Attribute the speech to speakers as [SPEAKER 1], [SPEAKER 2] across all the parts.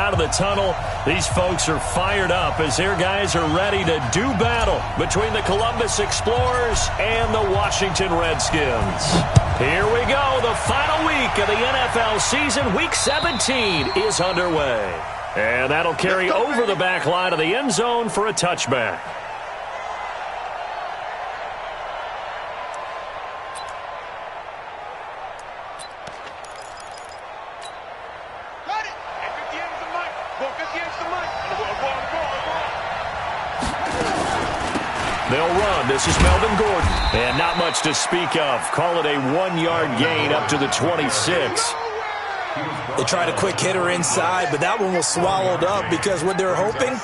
[SPEAKER 1] out of the tunnel. These folks are fired up as their guys are ready to do battle between the Columbus Explorers and the Washington Redskins. Here we go. The final week of the NFL season. Week 17 is underway. And that'll carry over the back line of the end zone for a touchback. They'll run. This is Melvin Gordon. And not much to speak of. Call it a 1-yard gain up to the 26.
[SPEAKER 2] They tried a quick hitter inside, but that one was swallowed up because what they're hoping,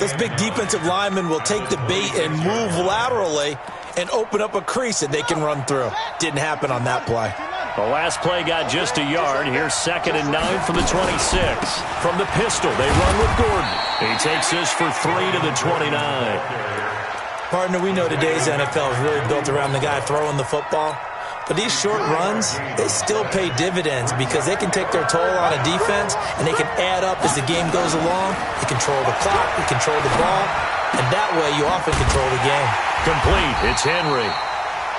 [SPEAKER 2] those big defensive linemen will take the bait and move laterally and open up a crease that they can run through. Didn't happen on that play.
[SPEAKER 1] The last play got just a yard. Here's 2nd and 9 from the 26. From the pistol, they run with Gordon. He takes this for 3 to the 29.
[SPEAKER 2] Partner, we know today's NFL is really built around the guy throwing the football. But these short runs, they still pay dividends because they can take their toll on a defense and they can add up as the game goes along. They control the clock, they control the ball, and that way you often control the game.
[SPEAKER 1] Complete. It's Henry.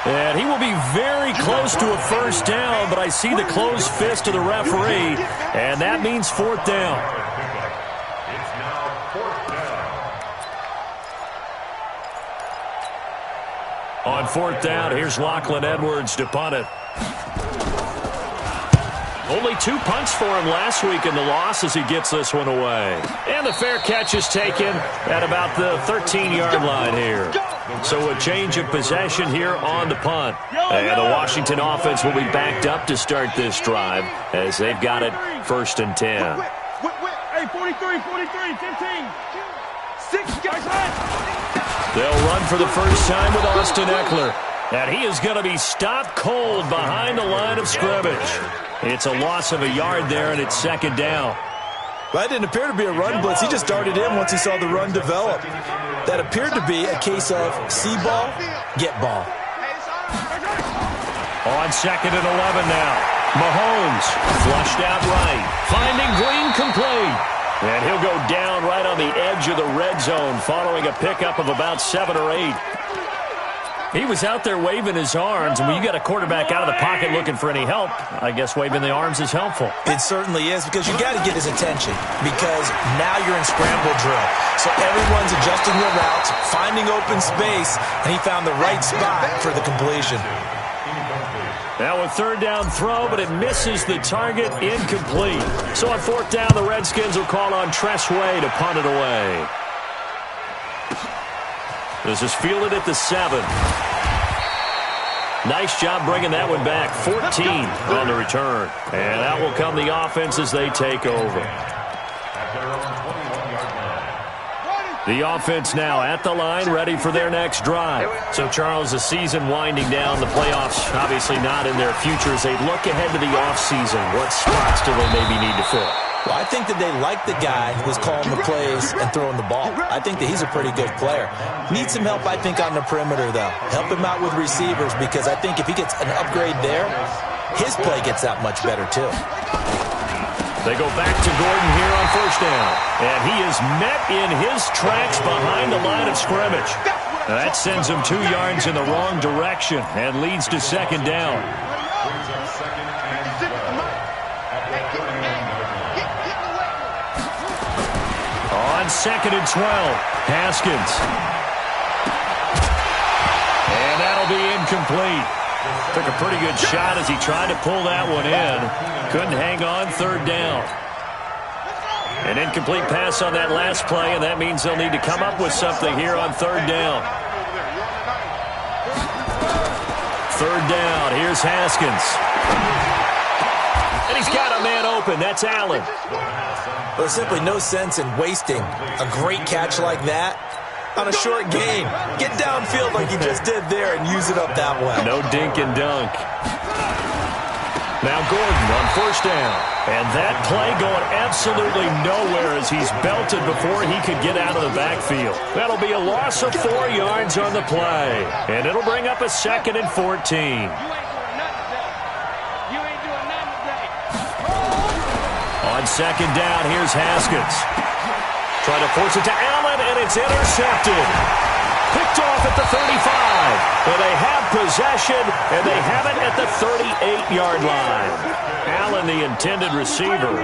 [SPEAKER 1] And he will be very close to a first down, but I see the closed fist of the referee, and that means 4th down. On 4th down, here's Lachlan Edwards to punt it. Only 2 punts for him last week in the loss as he gets this one away. And the fair catch is taken at about the 13-yard line here. So a change of possession here on the punt. And the Washington offense will be backed up to start this drive as they've got it 1st and 10.
[SPEAKER 3] Hey, 43, 15. 6 guys.
[SPEAKER 1] They'll run for the first time with Austin Eckler. And he is going to be stopped cold behind the line of scrimmage. It's a loss of a yard there, and it's 2nd down.
[SPEAKER 2] Well, that didn't appear to be a run blitz. He just darted in once he saw the run develop. That appeared to be a case of see ball, get ball.
[SPEAKER 1] On 2nd and 11 now. Mahomes flushed out right. Finding Green complete. And he'll go down right on the edge of the red zone following a pickup of about 7 or 8. He was out there waving his arms, and when you got a quarterback out of the pocket looking for any help, I guess waving the arms is helpful.
[SPEAKER 2] It certainly is, because you got to get his attention, because now you're in scramble drill. So everyone's adjusting their routes, finding open space, and he found the right spot for the completion.
[SPEAKER 1] Now a 3rd down throw, but it misses the target, incomplete. So on 4th down, the Redskins will call on Tressway to punt it away. This is fielded at the 7. Nice job bringing that one back. 14 on the return. And out will come the offense as they take over. The offense now at the line, ready for their next drive. So, Charles, the season winding down, the playoffs obviously not in their future. As they look ahead to the offseason, what spots do they maybe need to fill?
[SPEAKER 2] Well, I think that they like the guy who's calling the plays and throwing the ball. I think that he's a pretty good player. Needs some help, I think, on the perimeter, though. Help him out with receivers, because I think if he gets an upgrade there, his play gets that much better, too.
[SPEAKER 1] They go back to Gordon here on 1st down. And he is met in his tracks behind the line of scrimmage. Now that sends him 2 yards in the wrong direction and leads to 2nd down. On 2nd and 12, Haskins. And that'll be incomplete. Took a pretty good shot as he tried to pull that one in. Couldn't hang on. 3rd down. An incomplete pass on that last play, and that means they'll need to come up with something here on 3rd down. 3rd down. Here's Haskins. And he's got a man open. That's Allen.
[SPEAKER 2] Well, there's simply no sense in wasting a great catch like that on a short gain. Get downfield like you just did there and use it up that way.
[SPEAKER 1] No dink and dunk. Now Gordon on 1st down. And that play going absolutely nowhere as he's belted before he could get out of the backfield. That'll be a loss of 4 yards on the play. And it'll bring up a 2nd and 14.
[SPEAKER 3] You ain't doing nothing today.
[SPEAKER 1] On second down. Here's Haskins. Trying to force it to Allen, and it's intercepted. Picked off at the 35. But they have possession, and they have it at the 38-yard line. Allen, the intended receiver,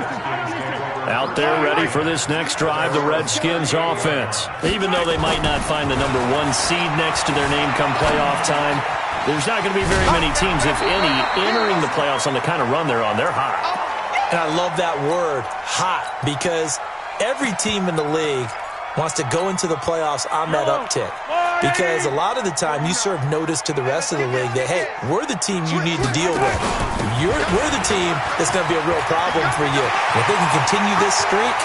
[SPEAKER 1] out there ready for this next drive, the Redskins offense. Even though they might not find the number 1 seed next to their name come playoff time, there's not going to be very many teams, if any, entering the playoffs on the kind of run they're on. They're hot.
[SPEAKER 2] And I love that word, hot, because every team in the league wants to go into the playoffs on that uptick. Because a lot of the time you serve notice to the rest of the league that, hey, we're the team you need to deal with. We're the team that's going to be a real problem for you. And if they can continue this streak,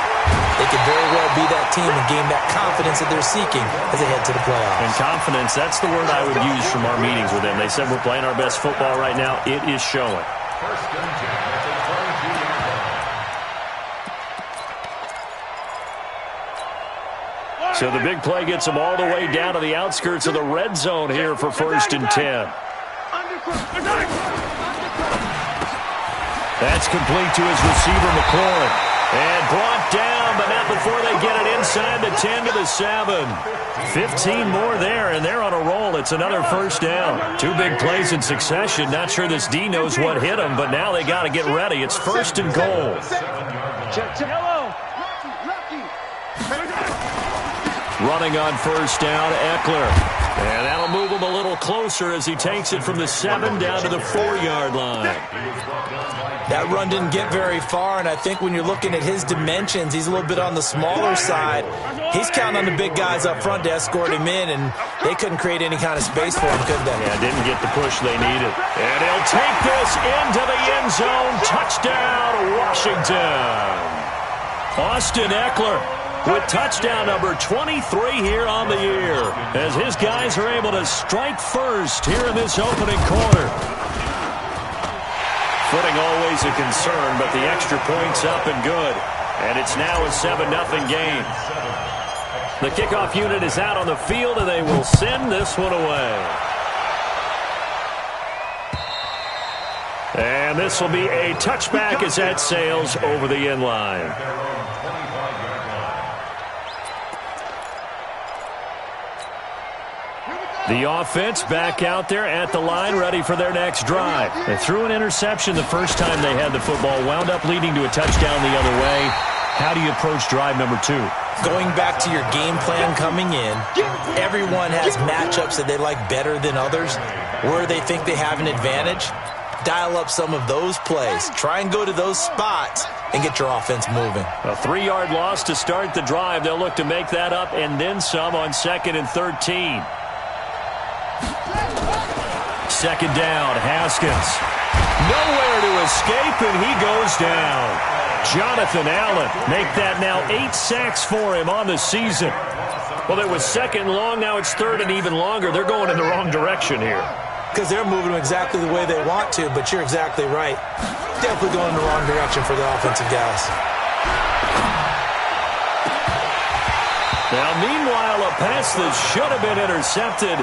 [SPEAKER 2] they could very well be that team and gain that confidence that they're seeking as they head to the playoffs.
[SPEAKER 1] And confidence, that's the word I would use from our meetings with them. They said we're playing our best football right now. It is showing. So the big play gets them all the way down to the outskirts of the red zone here for 1st and 10. That's complete to his receiver, McLaurin. And brought down, but not before they get it inside the 10 to the 7. 15 more there, and they're on a roll. It's another 1st down. 2 big plays in succession. Not sure this D knows what hit him, but now they got to get ready. It's 1st and goal. Running on 1st down, Eckler. And that'll move him a little closer as he takes it from the 7 down to the 4-yard line.
[SPEAKER 2] That run didn't get very far, and I think when you're looking at his dimensions, he's a little bit on the smaller side. He's counting on the big guys up front to escort him in, and they couldn't create any kind of space for him, could they?
[SPEAKER 1] Yeah, didn't get the push they needed. And he'll take this into the end zone. Touchdown, Washington. Austin Eckler with touchdown number 23 here on the year, as his guys are able to strike first here in this opening quarter. Footing always a concern, but the extra point's up and good. And it's now a 7-0 game. The kickoff unit is out on the field, and they will send this one away. And this will be a touchback as that sails over the end line. The offense back out there at the line, ready for their next drive. They threw an interception the first time they had the football, wound up leading to a touchdown the other way. How do you approach drive number 2?
[SPEAKER 2] Going back to your game plan coming in, everyone has matchups that they like better than others, where they think they have an advantage. Dial up some of those plays. Try and go to those spots and get your offense moving.
[SPEAKER 1] A 3-yard loss to start the drive. They'll look to make that up and then some on 2nd and 13. 2nd down, Haskins. Nowhere to escape, and he goes down. Jonathan Allen, make that now 8 sacks for him on the season. Well, it was 2nd and long, now it's 3rd and even longer. They're going in the wrong direction here.
[SPEAKER 2] Because they're moving exactly the way they want to, but you're exactly right. Definitely going in the wrong direction for the offensive guys.
[SPEAKER 1] Now, meanwhile, a pass that should have been intercepted,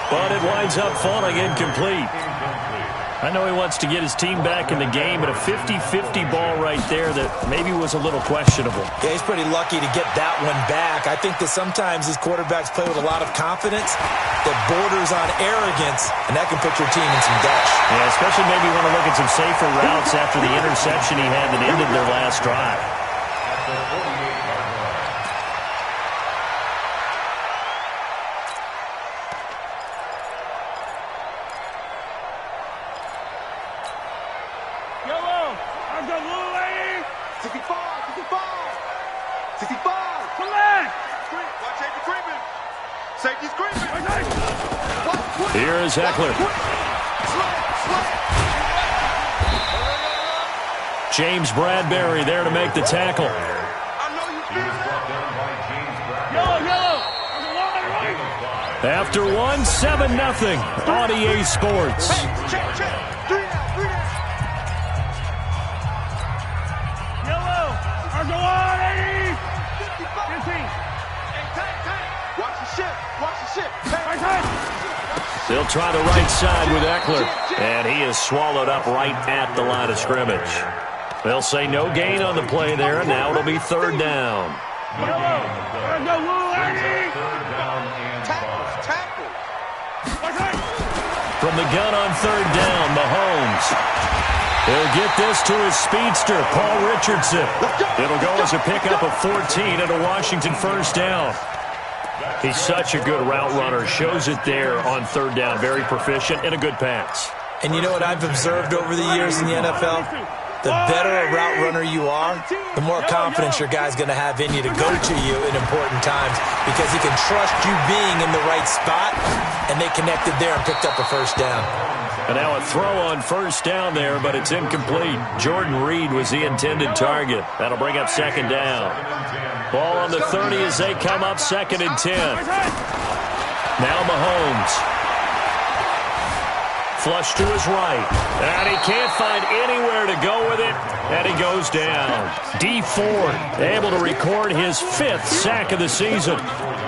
[SPEAKER 1] but it winds up falling incomplete. I know he wants to get his team back in the game, but a 50-50 ball right there that maybe was a little questionable.
[SPEAKER 2] Yeah, he's pretty lucky to get that one back. I think that sometimes these quarterbacks play with a lot of confidence that borders on arrogance, and that can put your team in some dash.
[SPEAKER 1] Yeah, especially maybe want to look at some safer routes after the interception he had that ended their last drive. Here is Eckler. James Bradbury there to make the tackle. After one, 7-0 on EA Sports. They'll try the right side with Eckler, and he is swallowed up right at the line of scrimmage. They'll say no gain on the play there, and now it'll be third down. From the gun on third down, Mahomes. He'll get this to his speedster, Paul Richardson. It'll go as a pickup of 14 and a Washington first down. He's such a good route runner. Shows it there on third down. Very proficient and a good pass.
[SPEAKER 2] And you know what I've observed over the years in the NFL? The better a route runner you are, the more confidence your guy's going to have in you to go to you in important times because he can trust you being in the right spot, and they connected there and picked up a first down.
[SPEAKER 1] And now a throw on first down there, but it's incomplete. Jordan Reed was the intended target. That'll bring up second down. Ball on the 30 as they come up second and 10. Now Mahomes. Flush to his right. And he can't find anywhere to go with it. And he goes down. D Ford able to record his 5th sack of the season.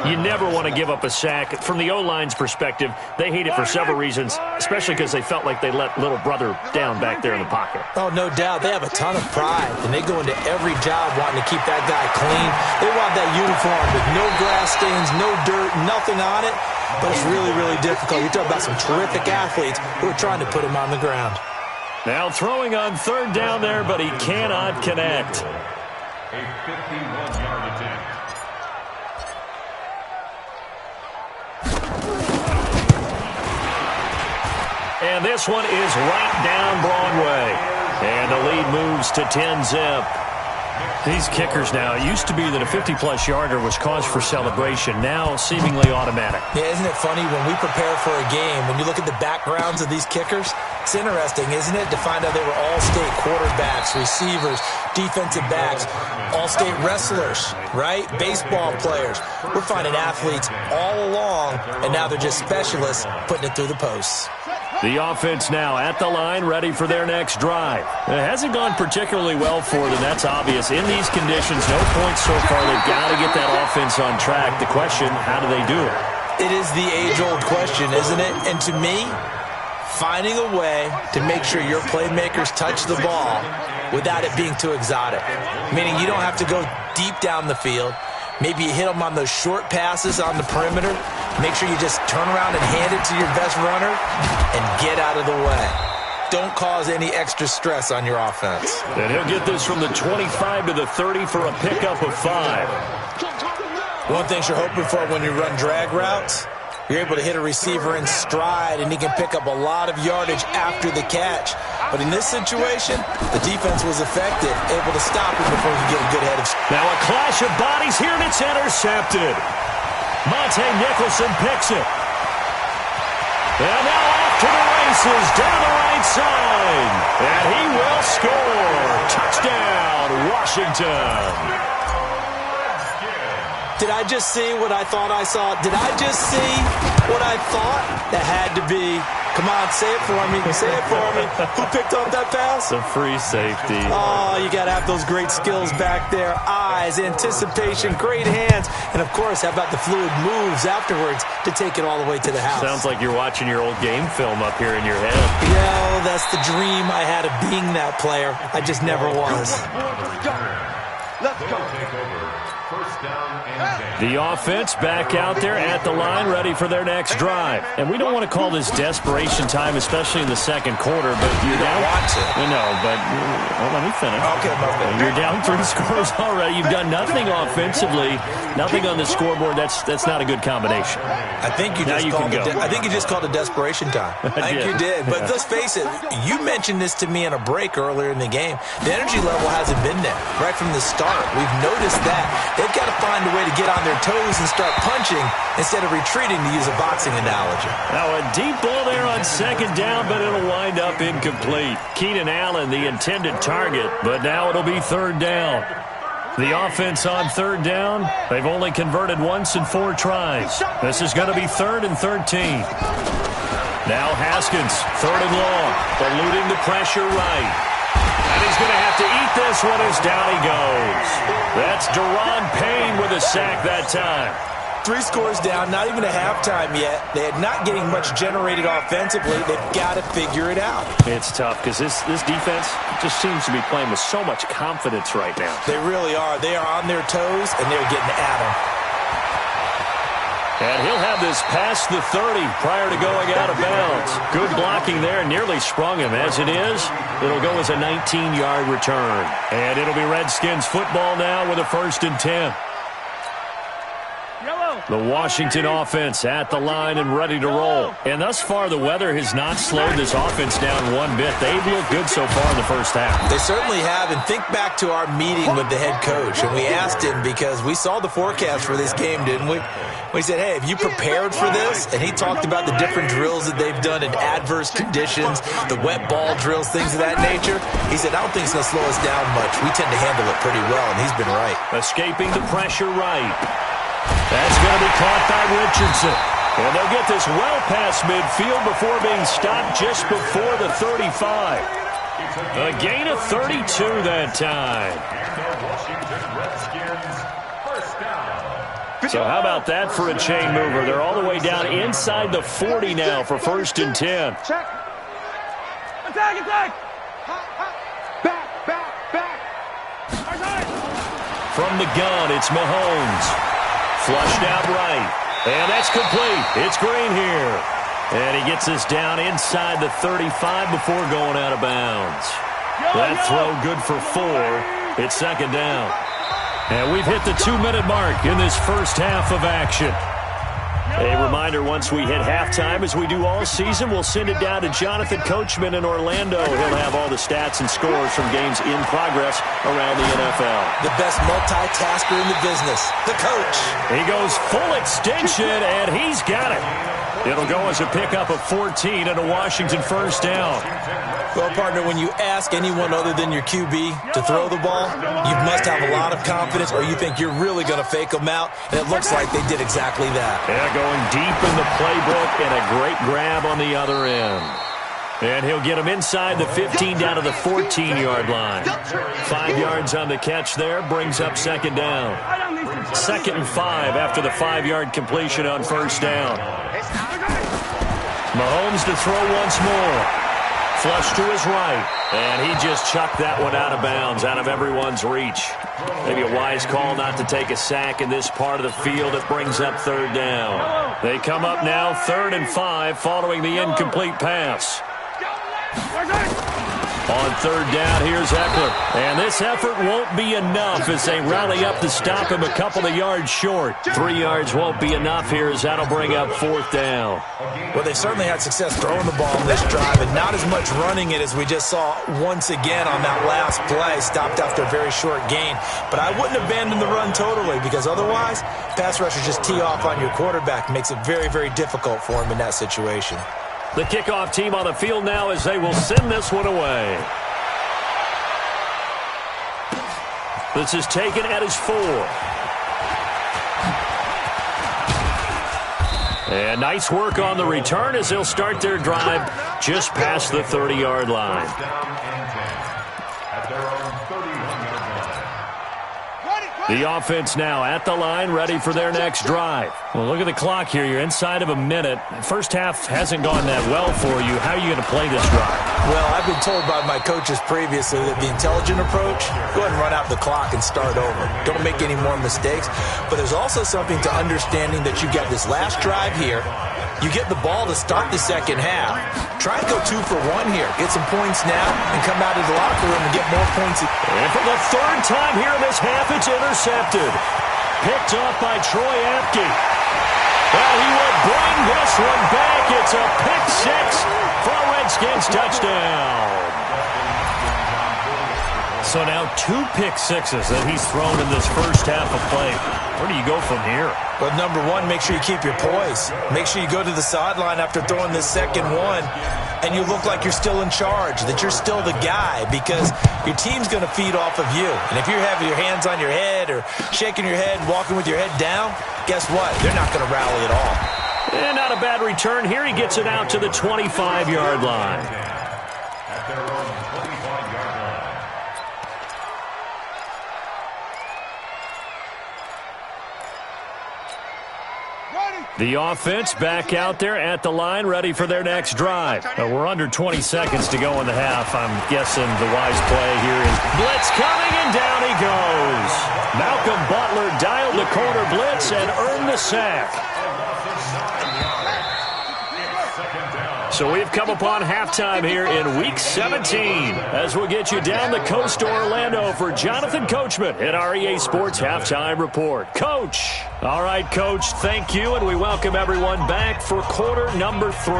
[SPEAKER 1] You never want to give up a sack. From the O-line's perspective, they hate it for several reasons, especially because they felt like they let little brother down back there in the pocket.
[SPEAKER 2] Oh, no doubt. They have a ton of pride, and they go into every job wanting to keep that guy clean. They want that uniform with no grass stains, no dirt, nothing on it. But it's really, really difficult. You're talking about some terrific athletes who are trying to put him on the ground.
[SPEAKER 1] Now throwing on third down there, but he cannot connect.
[SPEAKER 4] A 51-yard attempt.
[SPEAKER 1] And this one is right down Broadway. And the lead moves to 10-zip. These kickers now, it used to be that a 50-plus yarder was cause for celebration. Now seemingly automatic.
[SPEAKER 2] Yeah, isn't it funny when we prepare for a game, when you look at the backgrounds of these kickers, it's interesting, isn't it, to find out they were all-state quarterbacks, receivers, defensive backs, all-state wrestlers, right? Baseball players. We're finding athletes all along, and now they're just specialists putting it through the posts.
[SPEAKER 1] The offense now at the line, ready for their next drive. It hasn't gone particularly well for them, that's obvious. In these conditions, no points so far. They've got to get that offense on track. The question, how do they do it?
[SPEAKER 2] It is the age-old question, isn't it? And to me, finding a way to make sure your playmakers touch the ball without it being too exotic. Meaning you don't have to go deep down the field. Maybe you hit them on those short passes on the perimeter. Make sure you just turn around and hand it to your best runner and get out of the way. Don't cause any extra stress on your offense.
[SPEAKER 1] And he'll get this from the 25 to the 30 for a pickup of 5.
[SPEAKER 2] One thing you're hoping for when you run drag routes, you're able to hit a receiver in stride, and he can pick up a lot of yardage after the catch. But in this situation, the defense was effective, able to stop him before he could get a good head of steam.
[SPEAKER 1] Now a clash of bodies here, and it's intercepted. Monte Nicholson picks it. And now off to the races, down the right side. And he will score. Touchdown, Washington.
[SPEAKER 2] Did I just see what I thought I saw? Did I just see what I thought? That had to be. Come on, say it for me. Say it for me. Who picked up that pass?
[SPEAKER 1] The free safety.
[SPEAKER 2] Oh, you got to have those great skills back there. Eyes, anticipation, great hands. And, of course, how about the fluid moves afterwards to take it all the way to the house?
[SPEAKER 1] Sounds like you're watching your old game film up here in your head.
[SPEAKER 2] Yeah, that's the dream I had of being that player. I just never was.
[SPEAKER 3] Let's go.
[SPEAKER 4] First down and 10.
[SPEAKER 1] The offense back out there at the line, ready for their next drive. And we don't want to call this desperation time, especially in the second quarter, but you're down.
[SPEAKER 2] Want to.
[SPEAKER 1] No, but let me finish.
[SPEAKER 2] Okay,
[SPEAKER 1] You're down 3 scores already. You've done nothing offensively, nothing on the scoreboard. That's not a good combination.
[SPEAKER 2] I think you just called it desperation time. I think you did. But let's face it, you mentioned this to me in a break earlier in the game. The energy level hasn't been there right from the start. We've noticed that. They've got to find a way to get on their toes and start punching instead of retreating, to use a boxing analogy.
[SPEAKER 1] Now a deep ball there on second down, but it'll wind up incomplete. Keenan Allen, the intended target, but now it'll be third down. The offense on third down, they've only converted once in 4 tries. This is going to be 3rd and 13. Now Haskins, 3rd and long, eluding the pressure right. And he's going to have to eat this one as down he goes. That's Deron Payne with a sack that time.
[SPEAKER 2] 3 scores down, not even a halftime yet. They are not getting much generated offensively. They've got to figure it out.
[SPEAKER 1] It's tough because this defense just seems to be playing with so much confidence right now.
[SPEAKER 2] They really are. They are on their toes, and they're getting at them.
[SPEAKER 1] And he'll have this past the 30 prior to going out of bounds. Good blocking there, nearly sprung him. As it is, it'll go as a 19-yard return. And it'll be Redskins football now with a 1st and 10. The Washington offense at the line and ready to roll. And thus far, the weather has not slowed this offense down one bit. They've looked good so far in the first half.
[SPEAKER 2] They certainly have. And think back to our meeting with the head coach. And we asked him because we saw the forecast for this game, didn't we? We said, hey, have you prepared for this? And he talked about the different drills that they've done in adverse conditions, the wet ball drills, things of that nature. He said, I don't think it's going to slow us down much. We tend to handle it pretty well, and he's been right.
[SPEAKER 1] Escaping the pressure right. That's going to be caught by Richardson. And they'll get this well past midfield before being stopped just before the 35. A gain of 32 that time. So how about that for a chain mover? They're all the way down inside the 40 now for 1st and 10.
[SPEAKER 3] Check. Attack. Back.
[SPEAKER 1] From the gun, it's Mahomes. Flushed out right. And that's complete. It's Green here. And he gets us down inside the 35 before going out of bounds. That throw good for 4. It's 2nd down. And we've hit the 2-minute mark in this first half of action. A reminder, once we hit halftime, as we do all season, we'll send it down to Jonathan Coachman in Orlando. He'll have all the stats and scores from games in progress around the NFL.
[SPEAKER 2] The best multitasker in the business, the coach.
[SPEAKER 1] He goes full extension, and he's got it. It'll go as a pickup of 14 and a Washington 1st down.
[SPEAKER 2] Well, partner, when you ask anyone other than your QB to throw the ball, you must have a lot of confidence, or you think you're really going to fake them out, and it looks like they did exactly that.
[SPEAKER 1] Yeah, going deep in the playbook, and a great grab on the other end. And he'll get him inside the 15 down to the 14-yard line. 5 yards on the catch there, brings up 2nd down. 2nd and 5 after the 5-yard completion on 1st down. Mahomes to throw once more. Flush to his right, and he just chucked that one out of bounds, out of everyone's reach. Maybe a wise call not to take a sack in this part of the field. It brings up 3rd down. They come up now 3rd and 5 following the incomplete pass. On 3rd down, here's Eckler. And this effort won't be enough as they rally up to stop him a couple of yards short. 3 yards won't be enough here as that'll bring up 4th down.
[SPEAKER 2] Well, they certainly had success throwing the ball in this drive and not as much running it as we just saw once again on that last play. Stopped after a very short gain. But I wouldn't abandon the run totally because otherwise, pass rushers just tee off on your quarterback. Makes it very, very difficult for him in that situation.
[SPEAKER 1] The kickoff team on the field now as they will send this one away. This is taken at his 4. And nice work on the return as they'll start their drive just past the 30-yard line. The offense now at the line, ready for their next drive. Well, look at the clock here. You're inside of a minute. First half hasn't gone that well for you. How are you going to play this drive?
[SPEAKER 2] Well, I've been told by my coaches previously that the intelligent approach, go ahead and run out the clock and start over. Don't make any more mistakes. But there's also something to understanding that you get this last drive here. You get the ball to start the second half. Try and go 2 for 1 here. Get some points now and come out of the locker room and get more points.
[SPEAKER 1] And for the 3rd time here in this half, it's intercepted. Picked off by Troy Apke. Well, he will bring this one back. It's a pick 6 for a Redskins touchdown. So now 2 pick 6s that he's thrown in this first half of play. Where do you go from here?
[SPEAKER 2] Well, number 1, make sure you keep your poise. Make sure you go to the sideline after throwing this second one, and you look like you're still in charge, that you're still the guy, because your team's going to feed off of you. And if you're having your hands on your head or shaking your head, walking with your head down, guess what? They're not going to rally at all.
[SPEAKER 1] And not a bad return here. He gets it out to the 25-yard line.
[SPEAKER 4] At their own 25-yard line.
[SPEAKER 1] The offense back out there at the line, ready for their next drive. We're under 20 seconds to go in the half. I'm guessing the wise play here is blitz coming, and down he goes. Malcolm Butler dialed the corner blitz and earned the sack. So we've come upon halftime here in Week 17 as we'll get you down the coast to Orlando for Jonathan Coachman at our EA Sports Halftime Report. Coach. All right, Coach, thank you, and we welcome everyone back for quarter number 3.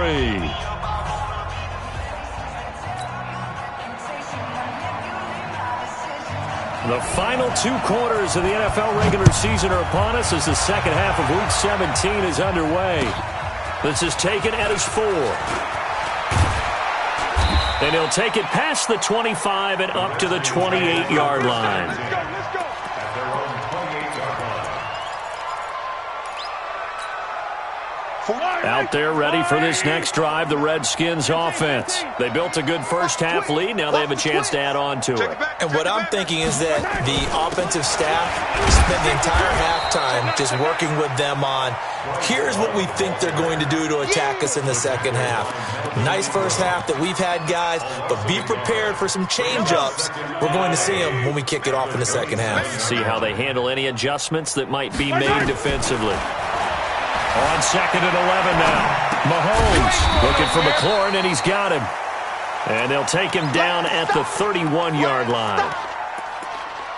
[SPEAKER 1] The final 2 quarters of the NFL regular season are upon us as the second half of Week 17 is underway. This is taken at his 4. And he'll take it past the 25 and up to the 28-yard line.
[SPEAKER 3] Let's go.
[SPEAKER 4] At their own 28-yard line.
[SPEAKER 1] Out there ready for this next drive, the Redskins offense. They built a good first half lead. Now they have a chance to add on to it.
[SPEAKER 2] And what I'm thinking is that the offensive staff spent the entire halftime just working with them on, here's what we think they're going to do to attack us in the second half. Nice first half that we've had, guys, but be prepared for some change-ups. We're going to see them when we kick it off in the second half.
[SPEAKER 1] See how they handle any adjustments that might be made defensively. On 2nd and 11 now. Mahomes looking for McLaurin, and he's got him. And they'll take him down at the 31-yard line.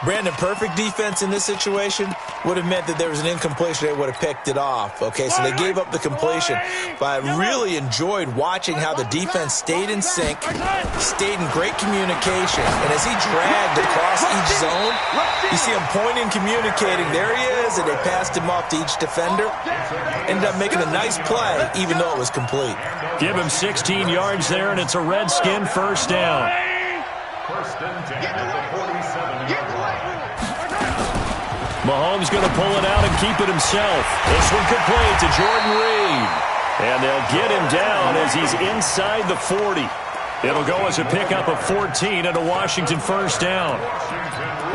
[SPEAKER 2] Brandon, perfect defense in this situation would have meant that there was an incompletion. They would have picked it off. Okay, so they gave up the completion. But I really enjoyed watching how the defense stayed in sync, stayed in great communication. And as he dragged across each zone, you see him pointing, communicating. There he is, and they passed him off to each defender. Ended up making a nice play, even though it was complete.
[SPEAKER 1] Give him 16 yards there, and it's a Redskin first down.
[SPEAKER 4] First and 10 at the 47-yard line.
[SPEAKER 1] Mahomes going to pull it out and keep it himself. This one complete to Jordan Reed. And they'll get him down as he's inside the 40. It'll go as a pickup of 14 and a Washington first down.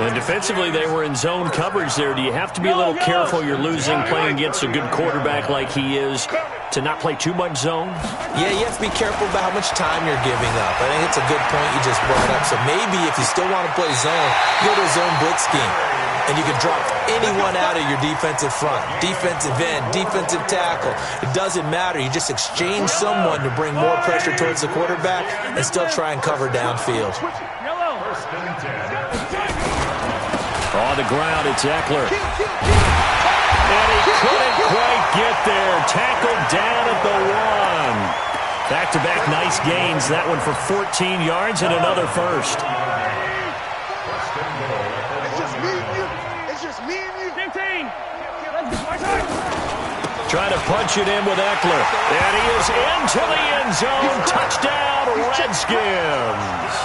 [SPEAKER 1] And defensively, they were in zone coverage there. Do you have to be a little careful? You're losing playing against a good quarterback like he is to not play too much zone?
[SPEAKER 2] Yeah, you have to be careful about how much time you're giving up. I think it's a good point you just brought up. So maybe if you still want to play zone, go to a zone blitz scheme. And you can drop anyone out of your defensive front, defensive end, defensive tackle. It doesn't matter. You just exchange someone to bring more pressure towards the quarterback and still try and cover downfield.
[SPEAKER 4] First and 10.
[SPEAKER 1] On the ground, it's Eckler. And he couldn't quite get there. Tackled down at the 1. Back-to-back nice gains. That one for 14 yards and another first. Trying to punch it in with Eckler. And he is into the end zone. Touchdown, Redskins.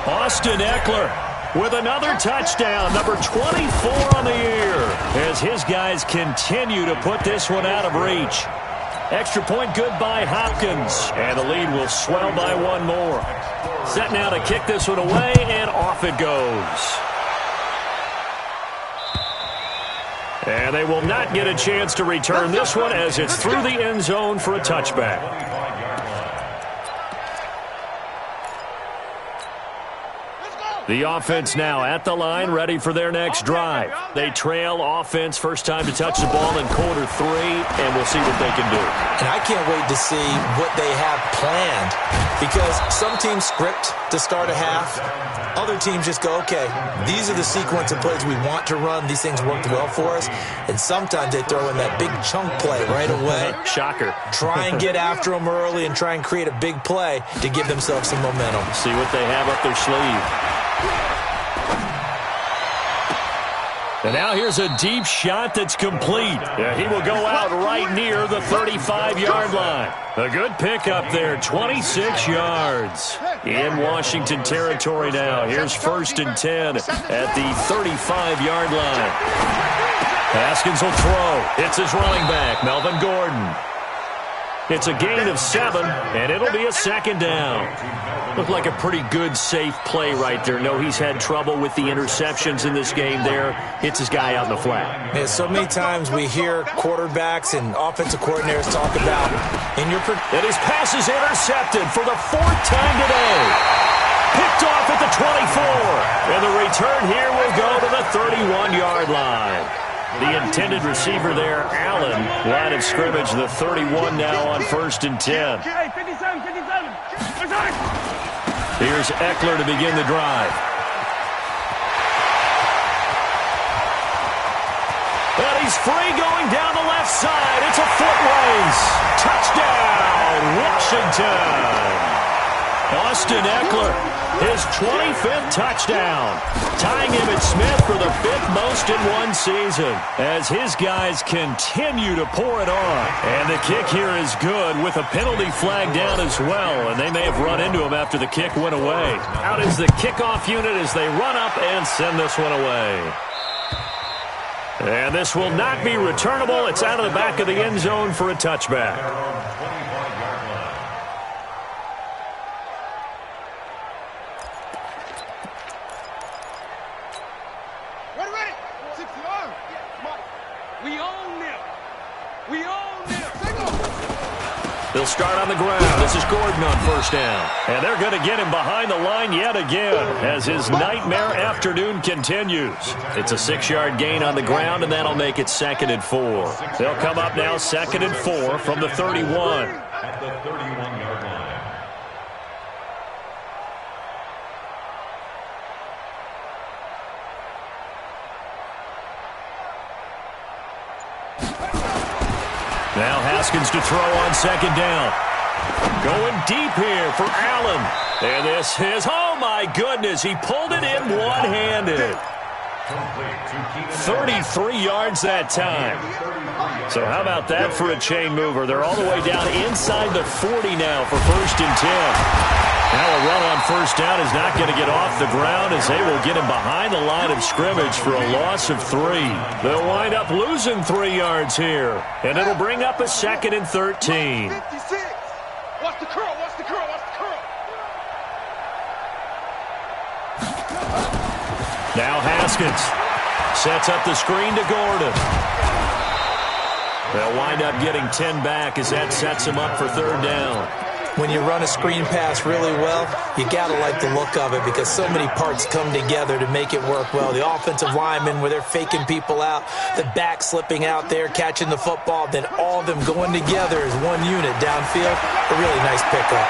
[SPEAKER 1] Austin Eckler with another touchdown, number 24 on the year, as his guys continue to put this one out of reach. Extra point good by Hopkins, and the lead will swell by one more. Set now to kick this one away, and off it goes. And they will not get a chance to return this one as it's through the end zone for a touchback. The offense now at the line, ready for their next drive. They trail offense, first time to touch the ball in quarter 3, and we'll see what they can do.
[SPEAKER 2] And I can't wait to see what they have planned, because some teams script to start a half. Other teams just go, okay, these are the sequence of plays we want to run. These things worked well for us. And sometimes they throw in that big chunk play right away.
[SPEAKER 1] Shocker.
[SPEAKER 2] Try and get after them early and try and create a big play to give themselves some momentum.
[SPEAKER 1] See what they have up their sleeve. And now here's a deep shot that's complete. Yeah, he will go out right near the 35-yard line. A good pickup there, 26 yards. In Washington territory now. Here's first and 10 at the 35-yard line. Haskins will throw. It's his running back, Melvin Gordon. It's a gain of 7, and it'll be a second down. Looked like a pretty good, safe play right there. No, he's had trouble with the interceptions in this game there. Hits his guy out in the flat.
[SPEAKER 2] Yeah, so many times we hear quarterbacks and offensive coordinators talk about and
[SPEAKER 1] his pass is intercepted for the 4th time today. Picked off at the 24. And the return here will go to the 31-yard line. The intended receiver there, Allen, line of scrimmage, the 31 now on 1st and 10.
[SPEAKER 3] Hey, 57, 57.
[SPEAKER 1] Here's Eckler to begin the drive. And he's free going down the left side. It's a foot race. Touchdown, Washington. Austin Eckler, his 25th touchdown, tying Emmitt Smith for the 5th most in one season as his guys continue to pour it on. And the kick here is good with a penalty flag down as well, and they may have run into him after the kick went away. Out is the kickoff unit as they run up and send this one away. And this will not be returnable. It's out of the back of the end zone for a touchback. They'll start on the ground. This is Gordon on 1st down. And they're going to get him behind the line yet again as his nightmare afternoon continues. It's a 6-yard gain on the ground, and that'll make it 2nd and 4. They'll come up now 2nd and 4 from the 31.
[SPEAKER 4] At the 31-yard line.
[SPEAKER 1] Now Haskins to throw on 2nd down. Going deep here for Allen. And this is, oh my goodness, he pulled it in one-handed. 33 yards that time. So how about that for a chain mover? They're all the way down inside the 40 now for 1st and 10. Now a run on 1st down is not going to get off the ground as they will get him behind the line of scrimmage for a loss of 3. They'll wind up losing 3 yards here, and it'll bring up a 2nd and 13.
[SPEAKER 3] 56. Watch the curl, watch the curl, watch the curl.
[SPEAKER 1] Now Haskins sets up the screen to Gordon. They'll wind up getting 10 back as that sets him up for 3rd down.
[SPEAKER 2] When you run a screen pass really well, you got to like the look of it because so many parts come together to make it work well. The offensive linemen where they're faking people out, the back slipping out there, catching the football, then all of them going together as one unit downfield. A really nice pickup.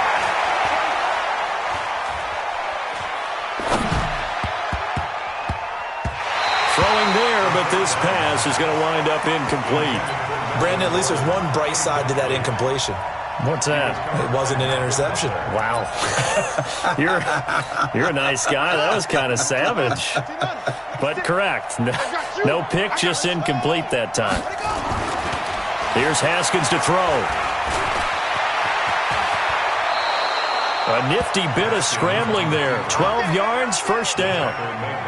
[SPEAKER 1] Throwing there, but this pass is going to wind up incomplete.
[SPEAKER 2] Brandon, at least there's one bright side to that incompletion.
[SPEAKER 1] What's that?
[SPEAKER 2] It wasn't an interception.
[SPEAKER 1] Wow. You're a nice guy. That was kind of savage. But correct. No pick, just incomplete that time. Here's Haskins to throw. A nifty bit of scrambling there. 12 yards, 1st down.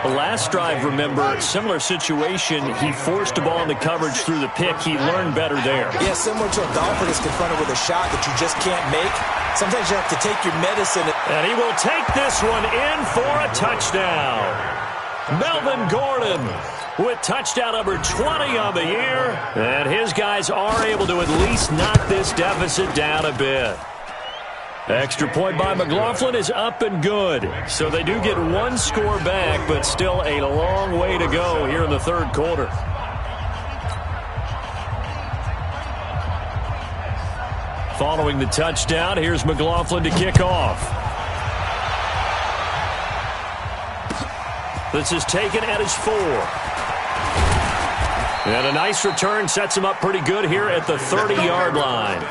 [SPEAKER 1] The last drive, remember, similar situation. He forced the ball into coverage through the pick. He learned better there.
[SPEAKER 2] Yeah, similar to a golfer that's confronted with a shot that you just can't make. Sometimes you have to take your medicine.
[SPEAKER 1] And he will take this one in for a touchdown. Melvin Gordon with touchdown number 20 on the year. And his guys are able to at least knock this deficit down a bit. Extra point by McLaughlin is up and good. So they do get 1 score back, but still a long way to go here in the 3rd quarter. Following the touchdown, here's McLaughlin to kick off. This is taken at his 4. And a nice return sets him up pretty good here at the 30-yard line.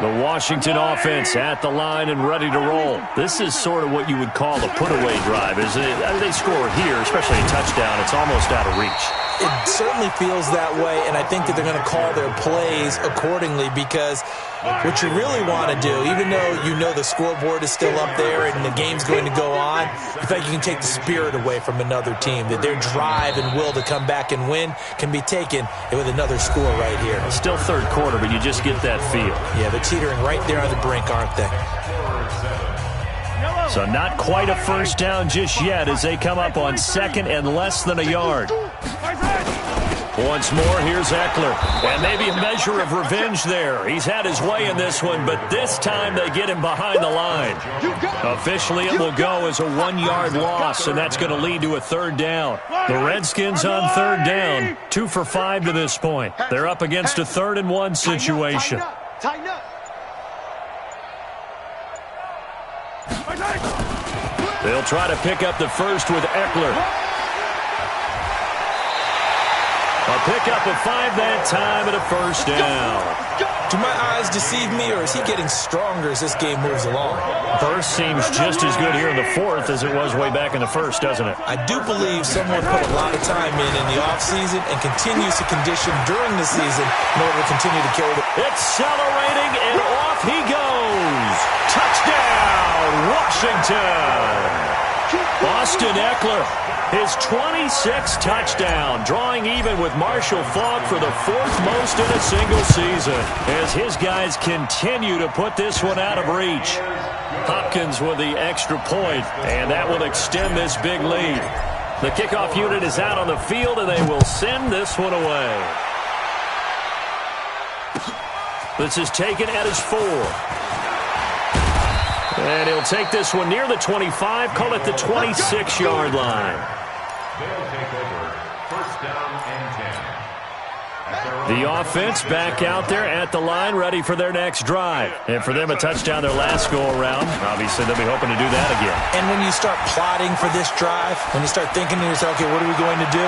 [SPEAKER 1] The Washington offense at the line and ready to roll. This is sort of what you would call a put-away drive, isn't it? They score here, especially a touchdown. It's almost out of reach.
[SPEAKER 2] It certainly feels that way, and I think that they're going to call their plays accordingly, because what you really want to do, even though you know the scoreboard is still up there and the game's going to go on, in fact, you can take the spirit away from another team, that their drive and will to come back and win can be taken with another score right here.
[SPEAKER 1] Still third quarter, but you just get that feel.
[SPEAKER 2] Yeah, they're teetering right there on the brink, aren't they?
[SPEAKER 1] So not quite a first down just yet as they come up on second and less than a yard. Once more, here's Eckler. And maybe a measure of revenge there. He's had his way in this one, but this time they get him behind the line. Officially, it will go as a 1-yard loss, and that's going to lead to a third down. The Redskins on third down, 2 for 5 to this point. They're up against a 3rd and 1 situation.
[SPEAKER 3] Tighten up.
[SPEAKER 1] They'll try to pick up the first with Eckler. A pickup of 5 that time and a first down.
[SPEAKER 2] Do my eyes deceive me, or is he getting stronger as this game moves along?
[SPEAKER 1] Burst seems just as good here in the 4th as it was way back in the 1st, doesn't it?
[SPEAKER 2] I do believe someone put a lot of time in the offseason and continues to condition during the season in order to continue to carry the...
[SPEAKER 1] Accelerating, and off he goes. Touchdown, Washington. Austin Eckler, his 26th touchdown, drawing even with Marshall Faulk for the 4th most in a single season, as his guys continue to put this one out of reach. Hopkins with the extra point, and that will extend this big lead. The kickoff unit is out on the field, and they will send this one away. This is taken at his 4. And he'll take this one near the 25, call it the 26-yard line.
[SPEAKER 4] They'll take over. First down and 10.
[SPEAKER 1] The offense back out there at the line, ready for their next drive. And for them, a touchdown their last go-around. Obviously, they'll be hoping to do that again.
[SPEAKER 2] And when you start plotting for this drive, when you start thinking to yourself, okay, what are we going to do?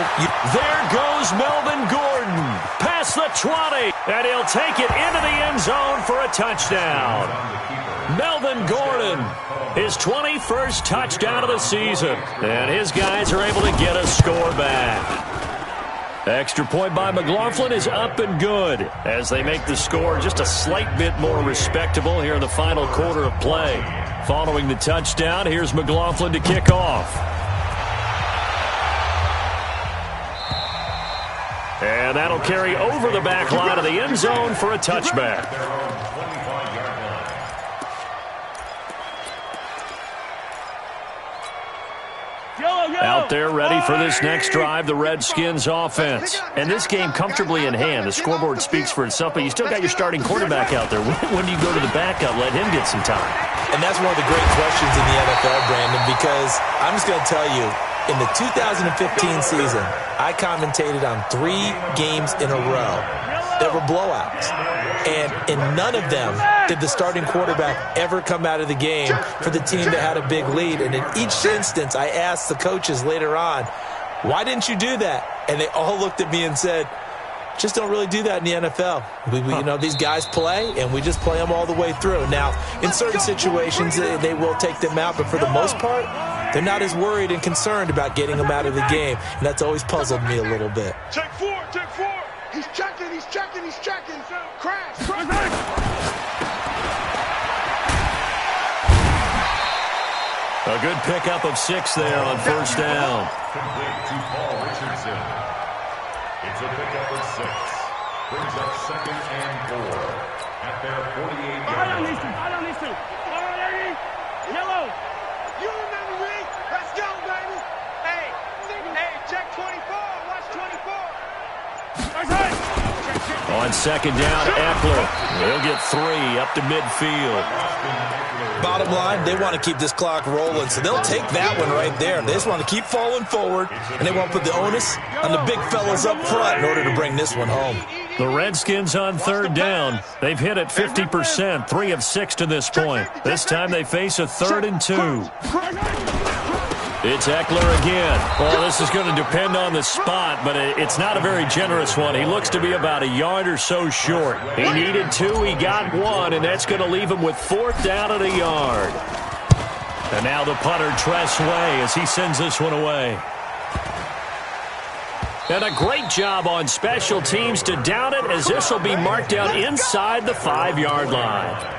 [SPEAKER 1] There goes Melvin Gordon, past the 20, and he'll take it into the end zone for a touchdown. Melvin Gordon, his 21st touchdown of the season, and his guys are able to get a score back. Extra point by McLaughlin is up and good as they make the score just a slight bit more respectable here in the final quarter of play. Following the touchdown, here's McLaughlin to kick off. And that'll carry over the back line of the end zone for a touchback. Out there ready for this next drive, the Redskins offense. And this game comfortably in hand. The scoreboard speaks for itself, but you still got your starting quarterback out there. When do you go to the backup? Let him get some time.
[SPEAKER 2] And that's one of the great questions in the NFL, Brandon, because I'm just going to tell you, in the 2015 season, I commentated on 3 games in a row that were blowouts. And in none of them did the starting quarterback ever come out of the game for the team that had a big lead. And in each instance, I asked the coaches later on, why didn't you do that? And they all looked at me and said, just don't really do that in the NFL. You know, these guys play, and we just play them all the way through. Now, in certain situations, they will take them out, but for the most part, they're not as worried and concerned about getting them out of the game, and that's always puzzled me a little bit.
[SPEAKER 3] Check 4, check 4. He's checking, he's checking, he's checking. Crash.
[SPEAKER 1] A good pickup of 6 there on first down.
[SPEAKER 4] Complete to Paul Richardson. It's a pickup of 6. Brings up 2nd and 4 at their 48-yard line.
[SPEAKER 3] I don't listen. Yellow. You remember me? Let's go, baby. Hey, check 24. Watch 24.
[SPEAKER 1] On second down, Eckler. He'll get 3 up to midfield.
[SPEAKER 2] Bottom line, they want to keep this clock rolling, so they'll take that one right there. They just want to keep falling forward, and they want to put the onus on the big fellas up front in order to bring this one home.
[SPEAKER 1] The Redskins on third down. They've hit it 50%, 3 of 6 to this point. This time they face a 3rd and 2. It's Eckler again. Well, this is going to depend on the spot, but it's not a very generous one. He looks to be about a yard or so short. He needed 2, he got 1, and that's going to leave him with 4th down at a yard. And now the punter, Tress Way, as he sends this one away. And a great job on special teams to down it, as this will be marked down inside the 5-yard line.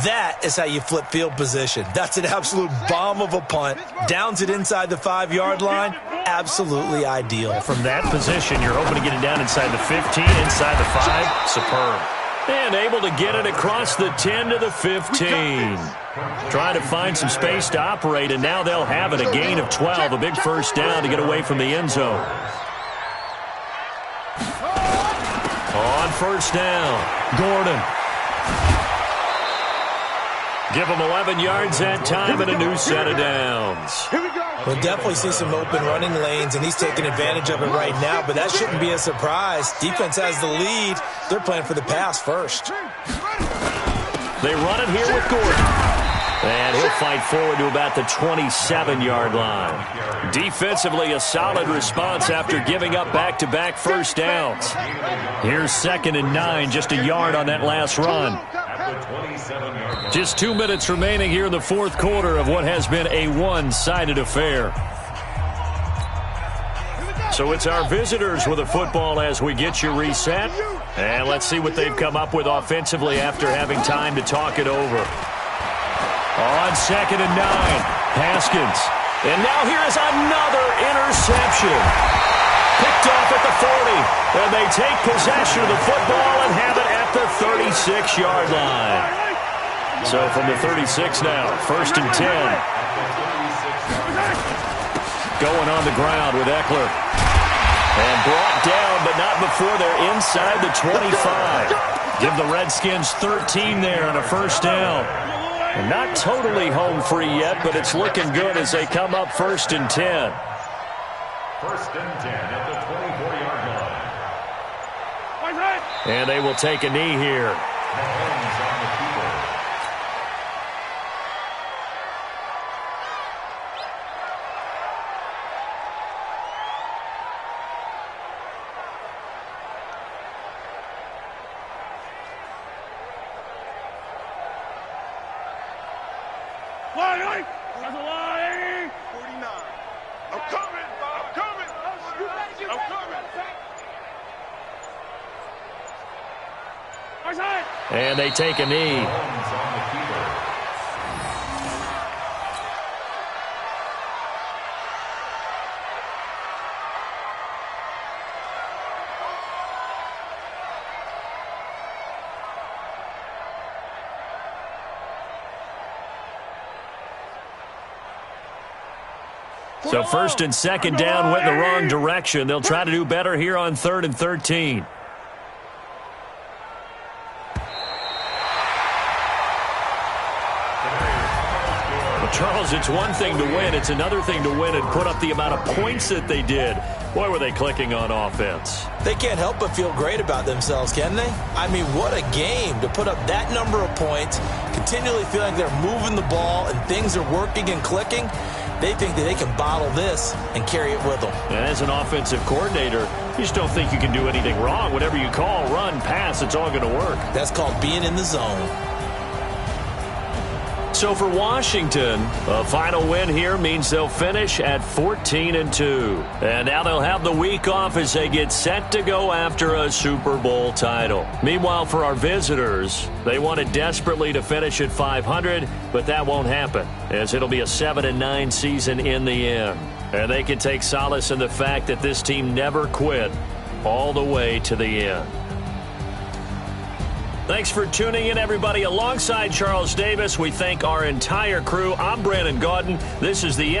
[SPEAKER 2] That is how you flip field position. That's an absolute bomb of a punt. Downs it inside the 5-yard line. Absolutely ideal.
[SPEAKER 1] From that position, you're hoping to get it down inside the 15, inside the 5. Superb. And able to get it across the 10 to the 15. Trying to find some space to operate, and now they'll have it. A gain of 12, a big first down to get away from the end zone. On first down, Gordon. Give him 11 yards that time and a new set of downs.
[SPEAKER 2] We'll definitely see some open running lanes, and he's taking advantage of it right now, but that shouldn't be a surprise. Defense has the lead. They're playing for the pass first.
[SPEAKER 1] They run it here with Gordon. And he'll fight forward to about the 27-yard line. Defensively, a solid response after giving up back-to-back first downs. Here's 2nd and 9, just a yard on that last run. Just 2 minutes remaining here in the fourth quarter of what has been a one-sided affair. So it's our visitors with the football as we get you reset. And let's see what they've come up with offensively after having time to talk it over. On 2nd and 9, Haskins. And now here is another interception. Picked off at the 40. And they take possession of the football and have it at the 36-yard line. So from the 36 now, 1st and 10. Going on the ground with Eckler. And brought down, but not before they're inside the 25. Give the Redskins 13 there on a first down. And not totally home free yet, but it's looking good as they come up 1st and 10.
[SPEAKER 4] 1st and 10 at the 24-yard line.
[SPEAKER 1] And they will take a knee here. And they take a knee. So 1st and 2nd down went in the wrong direction. They'll try to do better here on 3rd and 13. Charles, it's one thing to win. It's another thing to win and put up the amount of points that they did. Boy, were they clicking on offense.
[SPEAKER 2] They can't help but feel great about themselves, can they? I mean, what a game to put up that number of points, continually feeling they're moving the ball and things are working and clicking. They think that they can bottle this and carry it with them.
[SPEAKER 1] And as an offensive coordinator, you just don't think you can do anything wrong. Whatever you call, run, pass, it's all going to work.
[SPEAKER 2] That's called being in the zone.
[SPEAKER 1] So for Washington, a final win here means they'll finish at 14-2. And now they'll have the week off as they get set to go after a Super Bowl title. Meanwhile, for our visitors, they wanted desperately to finish at 500, but that won't happen, as it'll be a 7-9 season in the end. And they can take solace in the fact that this team never quit all the way to the end. Thanks for tuning in, everybody. Alongside Charles Davis, we thank our entire crew. I'm Brandon Gaudin. This is the